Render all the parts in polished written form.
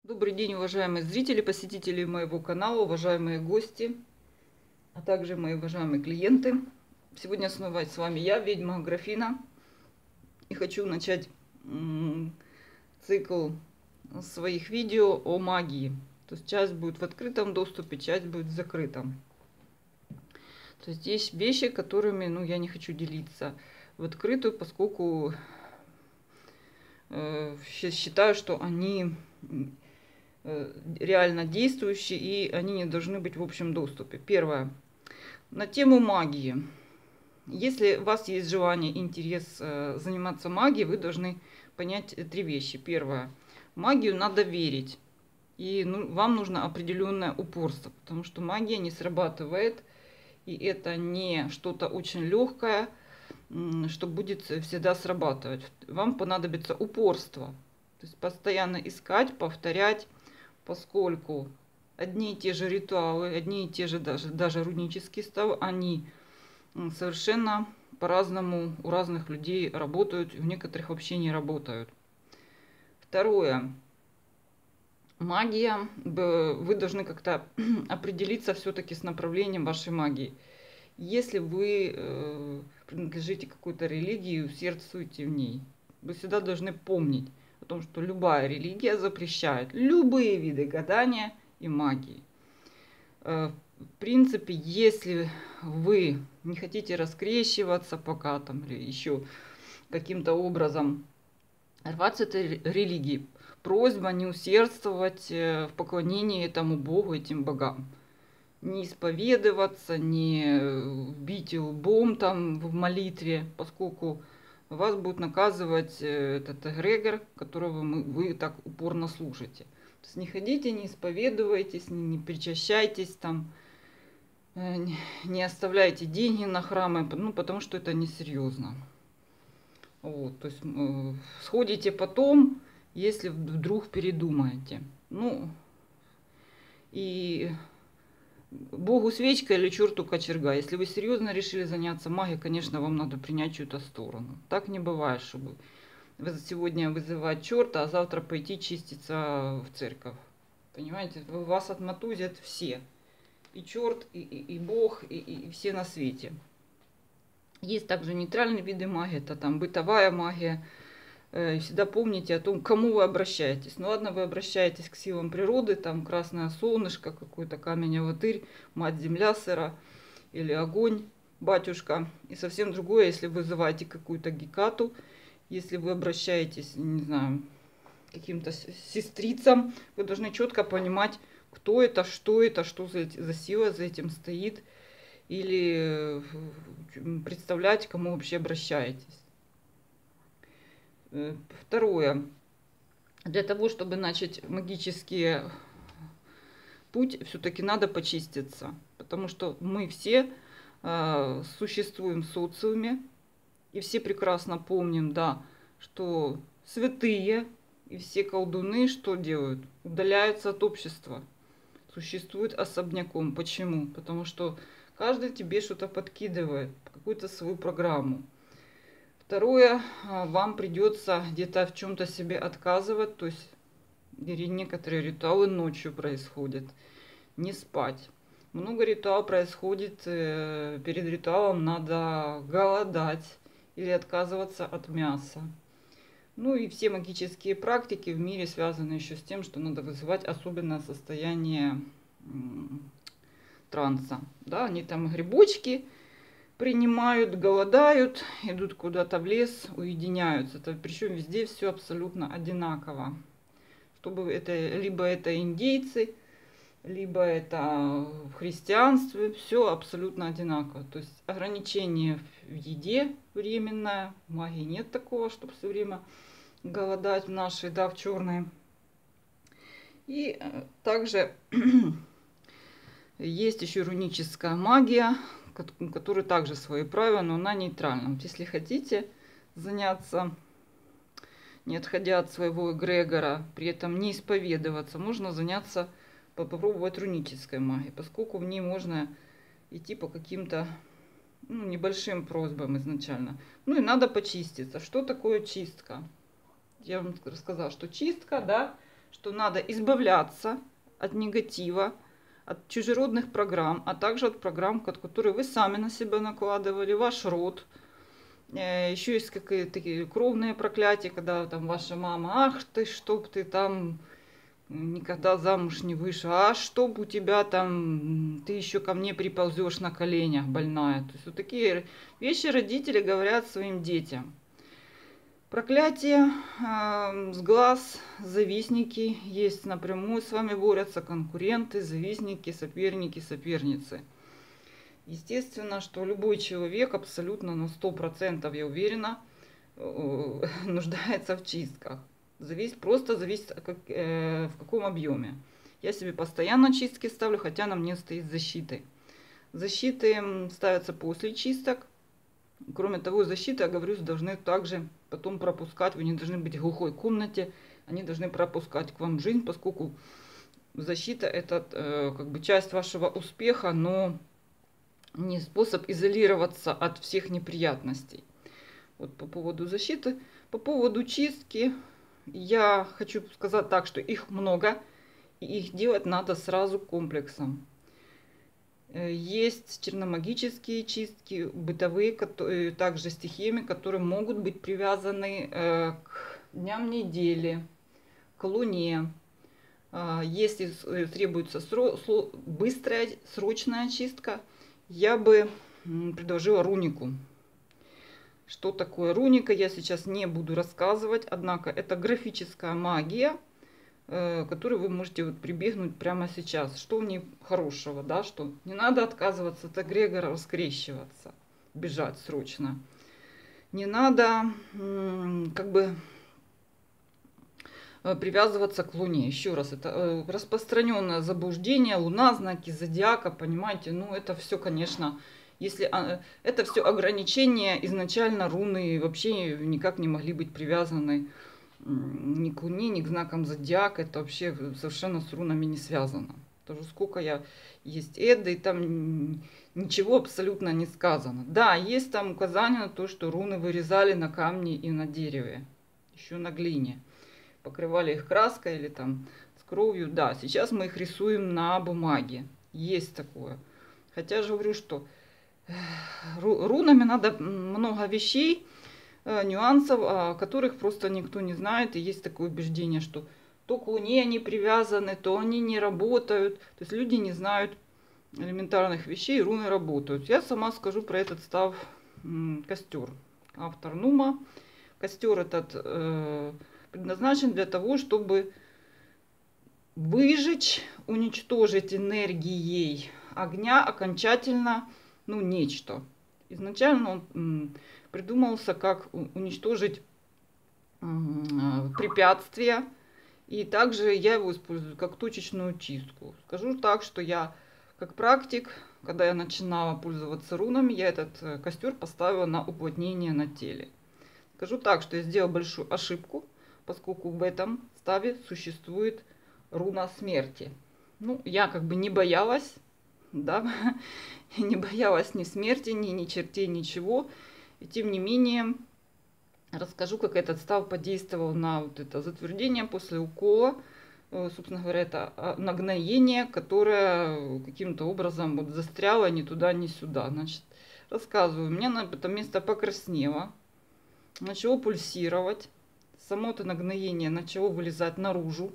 Добрый день, уважаемые зрители, посетители моего канала, уважаемые гости, а также мои уважаемые клиенты. Сегодня снова с вами я, ведьма Аграфена, и хочу начать цикл своих видео о магии. То есть часть будет в открытом доступе, часть будет в закрытом. То есть есть вещи, которыми я не хочу делиться в открытую, поскольку считаю, что они реально действующие, и они не должны быть в общем доступе. Первое. На тему магии. Если у вас есть желание, интерес заниматься магией, вы должны понять три вещи. Первое. Магию надо верить. И вам нужно определенное упорство, потому что магия не срабатывает, и это не что-то очень легкое, что будет всегда срабатывать. Вам понадобится упорство. То есть постоянно искать, повторять, поскольку одни и те же ритуалы, одни и те же даже рунические ставы, они совершенно по-разному у разных людей работают, в некоторых вообще не работают. Второе. Магия. Вы должны как-то определиться все-таки с направлением вашей магии. Если вы принадлежите какой-то религии, усердствуете в ней, вы всегда должны помнить о том, что любая религия запрещает любые виды гадания и магии. В принципе, если вы не хотите раскрещиваться пока там или еще каким-то образом рваться этой религии, просьба не усердствовать в поклонении этому Богу, этим богам. Не исповедоваться, не бить лбом там в молитве, поскольку вас будет наказывать этот эгрегор, которого вы так упорно служите. То есть не ходите, не исповедуйтесь, не причащайтесь там, не оставляйте деньги на храмы, потому что это несерьезно. Вот, то есть сходите потом, если вдруг передумаете. И Богу свечка или черту кочерга. Если вы серьезно решили заняться магией, конечно, вам надо принять чью-то сторону. Так не бывает, чтобы вы сегодня вызывать черта, а завтра пойти чиститься в церковь. Понимаете, вас отматузят все. И черт, и Бог, и все на свете. Есть также нейтральные виды магии, это там бытовая магия. Всегда помните о том, к кому вы обращаетесь. Ну ладно, вы обращаетесь к силам природы, там красное солнышко, какой-то камень-аватырь, мать-земля сыра или огонь, батюшка. И совсем другое, если вы вызываете какую-то гекату, если вы обращаетесь, не знаю, к каким-то сестрицам, вы должны четко понимать, кто это, что за сила за этим стоит, или представлять, к кому вообще обращаетесь. Второе. Для того, чтобы начать магический путь, все-таки надо почиститься. Потому что мы все существуем в социуме. И все прекрасно помним, да, что святые и все колдуны что делают? Удаляются от общества. Существуют особняком. Почему? Потому что каждый тебе что-то подкидывает, какую-то свою программу. Второе, вам придется где-то в чем-то себе отказывать, то есть некоторые ритуалы ночью происходят, не спать. Много ритуалов происходит, перед ритуалом надо голодать или отказываться от мяса. Ну и все магические практики в мире связаны еще с тем, что надо вызывать особенное состояние транса. Да, они там грибочки принимают, голодают, идут куда-то в лес, уединяются. Причем везде все абсолютно одинаково. Чтобы либо это индейцы, либо это в христианстве, все абсолютно одинаково. То есть ограничение в еде временное, в магии нет такого, чтобы все время голодать в нашей, да, в черной. И также есть еще руническая магия, у которой также свои правила, но она нейтральна. Вот если хотите заняться, не отходя от своего эгрегора, при этом не исповедоваться, можно заняться, попробовать рунической магией, поскольку в ней можно идти по каким-то небольшим просьбам изначально. Ну и надо почиститься. Что такое чистка? Я вам рассказала, что чистка, да, что надо избавляться от негатива, от чужеродных программ, а также от программ, которые вы сами на себя накладывали, ваш род. Еще есть какие-то такие кровные проклятия, когда там ваша мама: ах ты, чтоб ты там никогда замуж не вышла, а чтоб у тебя там, ты еще ко мне приползешь на коленях больная. То есть вот такие вещи родители говорят своим детям. Проклятие с глаз, завистники есть напрямую, с вами борются конкуренты, завистники, соперники, соперницы. Естественно, что любой человек абсолютно на 100%, я уверена, нуждается в чистках. Просто зависит в каком объеме. Я себе постоянно чистки ставлю, хотя на мне стоит защиты. Защиты ставятся после чисток. Кроме того, защиты, я говорю, должны также потом пропускать. Вы не должны быть в глухой комнате. Они должны пропускать к вам жизнь, поскольку защита это как бы часть вашего успеха, но не способ изолироваться от всех неприятностей. Вот по поводу защиты. По поводу чистки я хочу сказать так, что их много, и их делать надо сразу комплексом. Есть черномагические чистки, бытовые, также стихиями, которые могут быть привязаны к дням недели, к луне. Если требуется быстрая, срочная чистка, я бы предложила рунику. Что такое руника, я сейчас не буду рассказывать, однако это графическая магия, к которой вы можете вот прибегнуть прямо сейчас. Что в ней хорошего, да, что не надо отказываться от эгрегора, раскрещиваться, бежать срочно. Не надо как бы привязываться к Луне. Еще раз, это распространенное заблуждение, Луна, знаки зодиака, понимаете, ну это все, конечно, если это все ограничения, изначально руны вообще никак не могли быть привязаны ни к Луне, ни к знакам зодиака, это вообще совершенно с рунами не связано. Тоже сколько есть Эдды, и там ничего абсолютно не сказано. Да, есть там указание на то, что руны вырезали на камне и на дереве, еще на глине. Покрывали их краской или там с кровью. Да, сейчас мы их рисуем на бумаге. Есть такое. Хотя же говорю, что рунами надо много вещей, нюансов, о которых просто никто не знает. И есть такое убеждение, что то к Луне они привязаны, то они не работают. То есть люди не знают элементарных вещей, руны работают. Я сама скажу про этот став костер. Автор Нума. Костер этот предназначен для того, чтобы выжечь, уничтожить энергией огня окончательно, ну, нечто. Изначально он придумался, как уничтожить препятствия. И также я его использую как точечную чистку. Скажу так, что я как практик, когда я начинала пользоваться рунами, я этот костер поставила на уплотнение на теле. Скажу так, что я сделала большую ошибку, поскольку в этом ставе существует руна смерти. Ну, я как бы не боялась, да, не боялась ни смерти, ни чертей, ничего. И тем не менее, расскажу, как этот став подействовал на вот это затвердение после укола. Собственно говоря, это нагноение, которое каким-то образом вот застряло ни туда, ни сюда. Значит, рассказываю. У меня на это место покраснело, начало пульсировать. Само это нагноение начало вылезать наружу.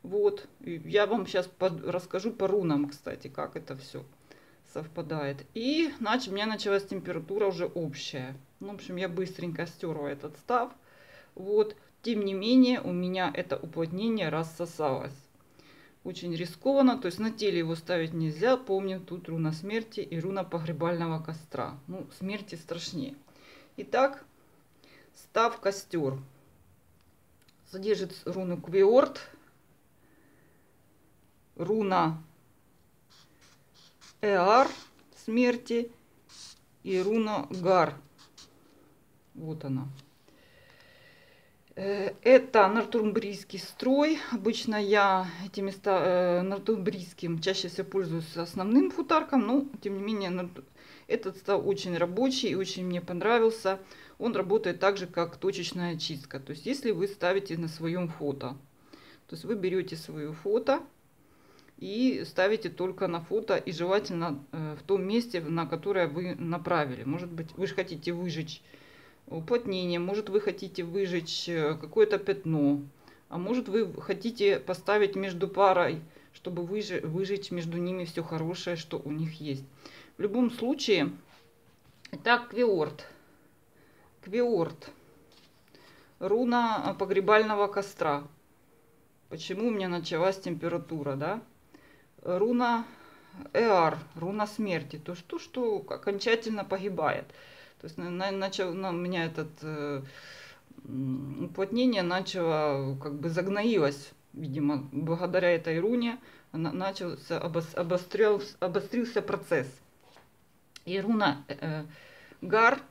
Вот. И я вам сейчас расскажу по рунам, кстати, как это все совпадает. И у меня началась температура уже общая. Ну, в общем, я быстренько стерла этот став. Вот. Тем не менее, у меня это уплотнение рассосалось. Очень рискованно. То есть на теле его ставить нельзя. Помню, тут руна смерти и руна погребального костра. Ну, смерти страшнее. Итак, став костер. Содержит руну Квиорт, руна Эар смерти и руна Гар. Вот она. Это нортумбрийский строй. Обычно я этим нортумбрийским чаще всего пользуюсь основным футарком, но тем не менее этот стал очень рабочий и очень мне понравился. Он работает так же, как точечная чистка. То есть если вы ставите на своем фото, То есть вы берете свое фото и ставите только на фото, и желательно в том месте, на которое вы направили. Может быть, вы же хотите выжечь уплотнение, может, вы хотите выжечь какое-то пятно, а может, вы хотите поставить между парой, чтобы выжечь между ними все хорошее, что у них есть. В любом случае, итак, Квиорт. Квиорт. Руна погребального костра. Почему у меня началась температура, да? Руна Эар, руна смерти. То, что окончательно погибает. То есть начал на меня этот уплотнение начало, как бы загноилось, видимо, благодаря этой руне начался, обострился процесс. И руна Гар,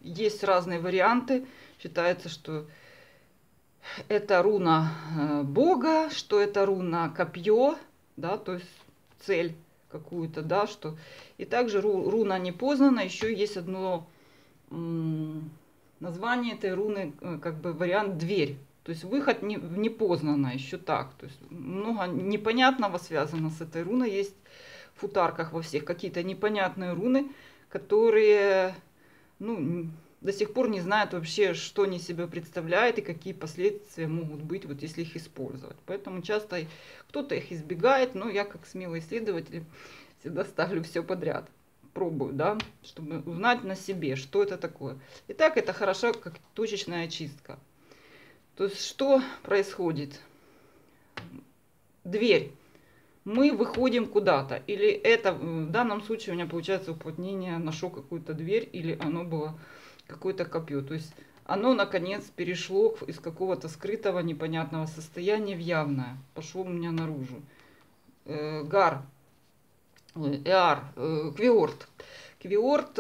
есть разные варианты. Считается, что это руна Бога, что это руна копье, да, то есть цель какую-то, да, что. И также руна непознана, еще есть одно название этой руны, как бы вариант дверь. То есть выход в непознанное, еще так. То есть много непонятного связано с этой руной. Есть в футарках во всех какие-то непонятные руны, которые, ну, до сих пор не знают вообще, что они себя представляют и какие последствия могут быть, вот если их использовать. Поэтому часто кто-то их избегает, но я, как смелый исследователь, всегда ставлю все подряд. Пробую, да, чтобы узнать на себе, что это такое. Итак, это хорошо, как точечная чистка. То есть, что происходит? Дверь. Мы выходим куда-то. Или это, в данном случае у меня получается уплотнение, нашел какую-то дверь, или оно было какое-то копье. То есть, оно, наконец, перешло из какого-то скрытого, непонятного состояния в явное. Пошло у меня наружу. Гар. Эар, Квиорт. Квиорт,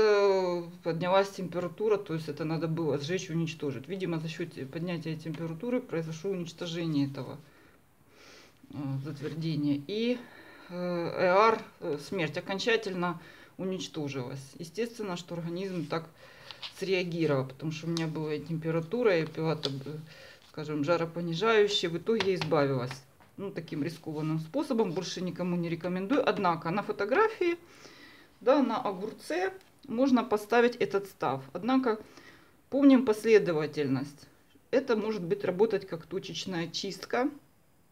поднялась температура, то есть это надо было сжечь, уничтожить. Видимо, за счет поднятия температуры произошло уничтожение этого затвердения. И Эар, смерть, окончательно уничтожилась. Естественно, что организм так среагировал, потому что у меня была и температура, я пила, скажем, жаропонижающее, в итоге я избавилась. Ну, таким рискованным способом, больше никому не рекомендую. Однако на фотографии, да, на огурце можно поставить этот став. Однако помним последовательность. Это может быть работать как точечная чистка,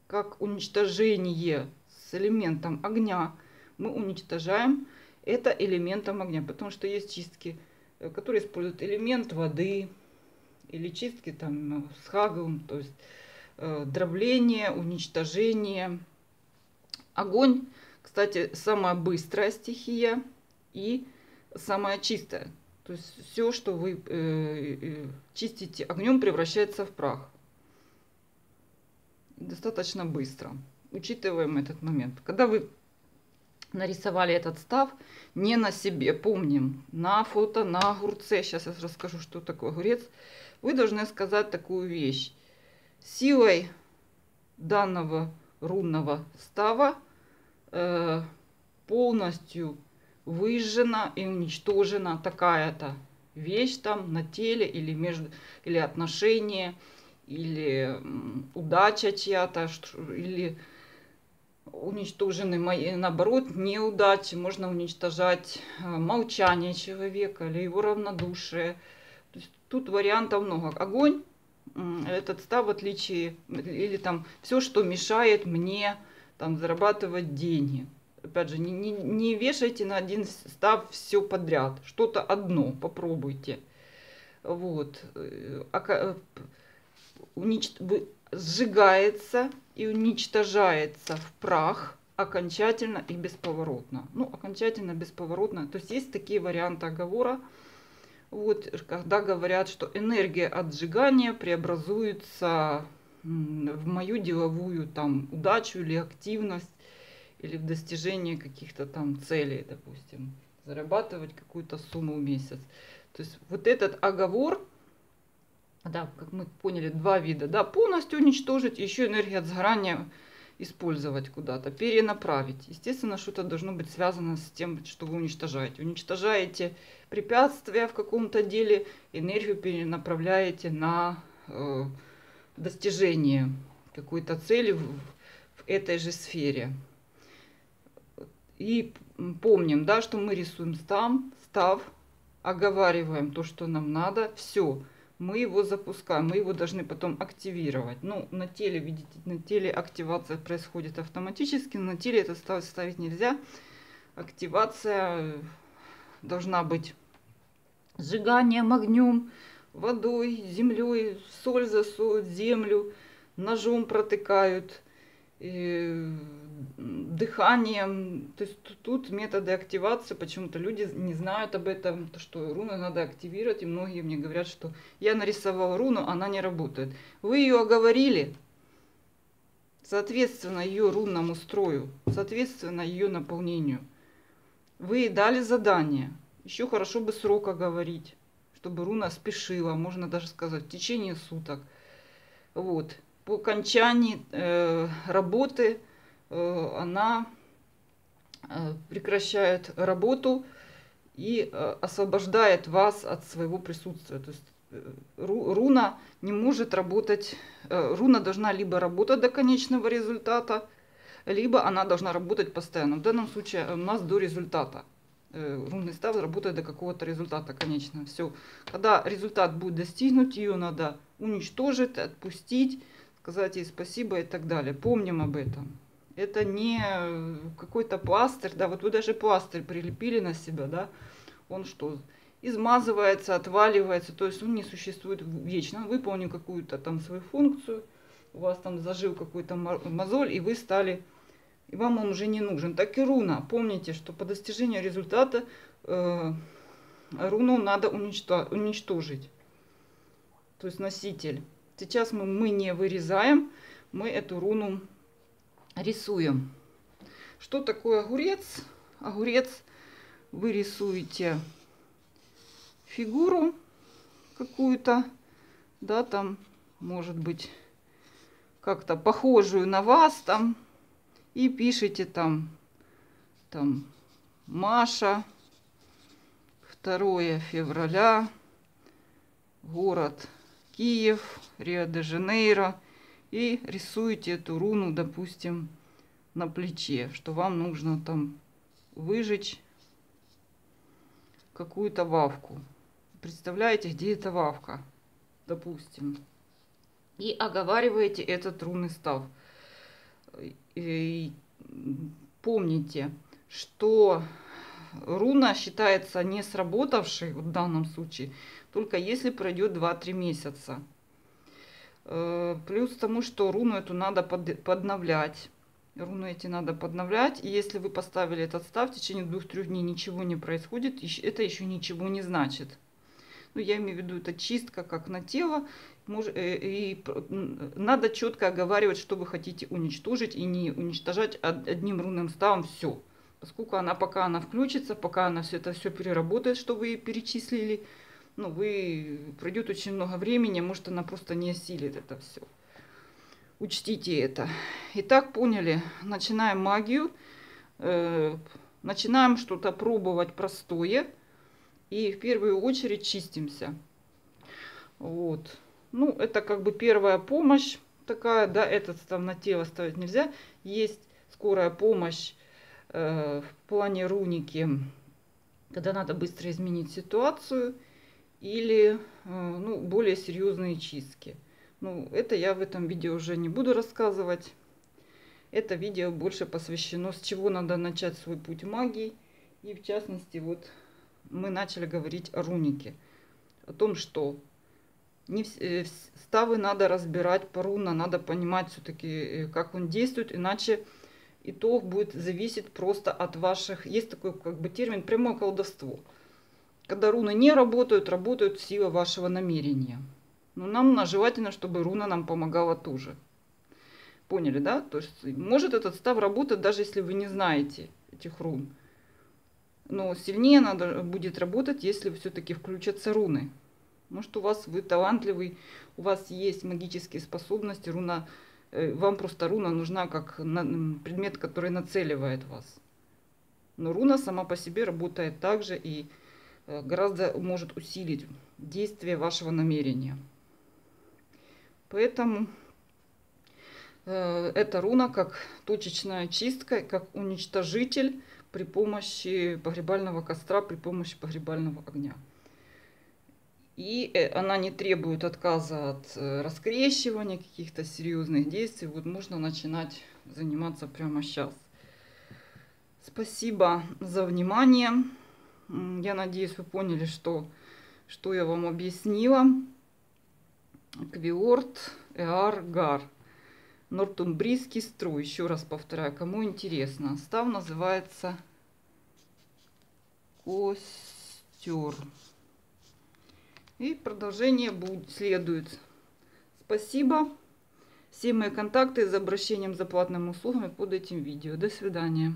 как уничтожение с элементом огня. Мы уничтожаем это элементом огня, потому что есть чистки, которые используют элемент воды, или чистки там с хаговым, то есть дробление, уничтожение. Огонь, кстати, самая быстрая стихия и самая чистая. То есть все, что вы чистите огнем, превращается в прах. Достаточно быстро. Учитываем этот момент. Когда вы нарисовали этот став, не на себе, помним, на фото, на огурце, сейчас я расскажу, что такое огурец, вы должны сказать такую вещь. Силой данного рунного става полностью выжжена и уничтожена такая-то вещь там на теле или или отношения, или удача чья-то, или уничтожены мои, наоборот, неудачи. Можно уничтожать молчание человека или его равнодушие. То есть тут вариантов много. Огонь, этот став, в отличие, или там все, что мешает мне там зарабатывать деньги. Опять же, не вешайте на один став все подряд. Что-то одно попробуйте. Вот. Сжигается и уничтожается в прах окончательно и бесповоротно. Ну, окончательно, бесповоротно. То есть есть такие варианты оговора. Вот, когда говорят, что энергия от сжигания преобразуется в мою деловую там удачу или активность, или в достижении каких-то там целей, допустим, зарабатывать какую-то сумму в месяц. То есть вот этот оговор, да, как мы поняли, два вида, да, полностью уничтожить, еще энергию от сгорания использовать куда-то, перенаправить. Естественно, что-то должно быть связано с тем, что вы уничтожаете. Уничтожаете препятствия в каком-то деле, энергию перенаправляете на достижение какой-то цели в этой же сфере. И помним, да, что мы рисуем став, оговариваем то, что нам надо, все, мы его запускаем, мы его должны потом активировать. Ну, на теле, видите, на теле активация происходит автоматически, на теле это ставить нельзя. Активация должна быть сжиганием, огнем, водой, землей, соль засуют, землю, ножом протыкают, дыханием. То есть тут методы активации, почему-то люди не знают об этом, то, что руны надо активировать, и многие мне говорят, что я нарисовал руну, она не работает. Вы ее оговорили, соответственно ее рунному строю, соответственно ее наполнению. Вы дали задание, еще хорошо бы срок оговорить, чтобы руна спешила, можно даже сказать, в течение суток. Вот. По окончании работы она прекращает работу и освобождает вас от своего присутствия. То есть руна не может работать, руна должна либо работать до конечного результата, либо она должна работать постоянно. В данном случае у нас до результата. Рунный став работает до какого-то результата конечного. Все. Когда результат будет достигнут, ее надо уничтожить, отпустить, сказать ей спасибо и так далее. Помним об этом. Это не какой-то пластырь, да, вот вы даже пластырь прилепили на себя, да, он что, измазывается, отваливается, то есть он не существует вечно. Он выполнил какую-то там свою функцию, у вас там зажил какой-то мозоль, и вы стали, и вам он уже не нужен. Так и руна. Помните, что по достижению результата руну надо уничтожить, то есть носитель. Сейчас мы не вырезаем, мы эту руну рисуем. Что такое огурец? Огурец, вы рисуете фигуру какую-то, да, там, может быть, как-то похожую на вас, там, и пишите там Маша, 2 февраля, город Киев, Рио-де-Жанейро, и рисуете эту руну, допустим, на плече, что вам нужно там выжечь какую-то вавку. Представляете, где эта вавка, допустим, и оговариваете этот рунный став. И помните, что руна считается не сработавшей в данном случае, только если пройдет 2-3 месяца. Плюс к тому, что руну эту надо подновлять. Руны эти надо подновлять. И если вы поставили этот став, в течение 2-3 дней ничего не происходит, это еще ничего не значит. Ну, я имею в виду, это чистка как на тело. И надо четко оговаривать, что вы хотите уничтожить, и не уничтожать одним рунным ставом все. Поскольку пока она включится, пока она это все переработает, что вы перечислили, ну, пройдет очень много времени, может, она просто не осилит это все. Учтите это. Итак, поняли, начинаем магию, начинаем что-то пробовать простое, и в первую очередь чистимся. Вот. Ну, это как бы первая помощь такая, да, этот став на тело ставить нельзя. Есть скорая помощь в плане руники, когда надо быстро изменить ситуацию, или ну, более серьезные чистки. Ну, это я в этом видео уже не буду рассказывать. Это видео больше посвящено, с чего надо начать свой путь магии. И в частности, вот мы начали говорить о рунике. О том, что ставы надо разбирать по рунам, надо понимать все-таки, как он действует, иначе итог будет зависеть просто от ваших... Есть такой как бы термин «прямое колдовство». Когда руны не работают, работают сила вашего намерения. Но нам желательно, чтобы руна нам помогала тоже. Поняли, да? То есть может этот став работать, даже если вы не знаете этих рун. Но сильнее надо будет работать, если все-таки включатся руны. Может, вы талантливый, у вас есть магические способности, вам просто руна нужна как предмет, который нацеливает вас. Но руна сама по себе работает также и гораздо может усилить действие вашего намерения. Поэтому Эта руна как точечная чистка, как уничтожитель при помощи погребального костра, при помощи погребального огня. И она не требует отказа от раскрещивания, каких-то серьезных действий. Вот можно начинать заниматься прямо сейчас. Спасибо за внимание. Я надеюсь, вы поняли, что я вам объяснила. Квиорт, Эар, Гар. Нортумбрийский строй. Еще раз повторяю, кому интересно. Став называется Костер. И продолжение следует. Спасибо. Все мои контакты с обращением за платными услугами под этим видео. До свидания.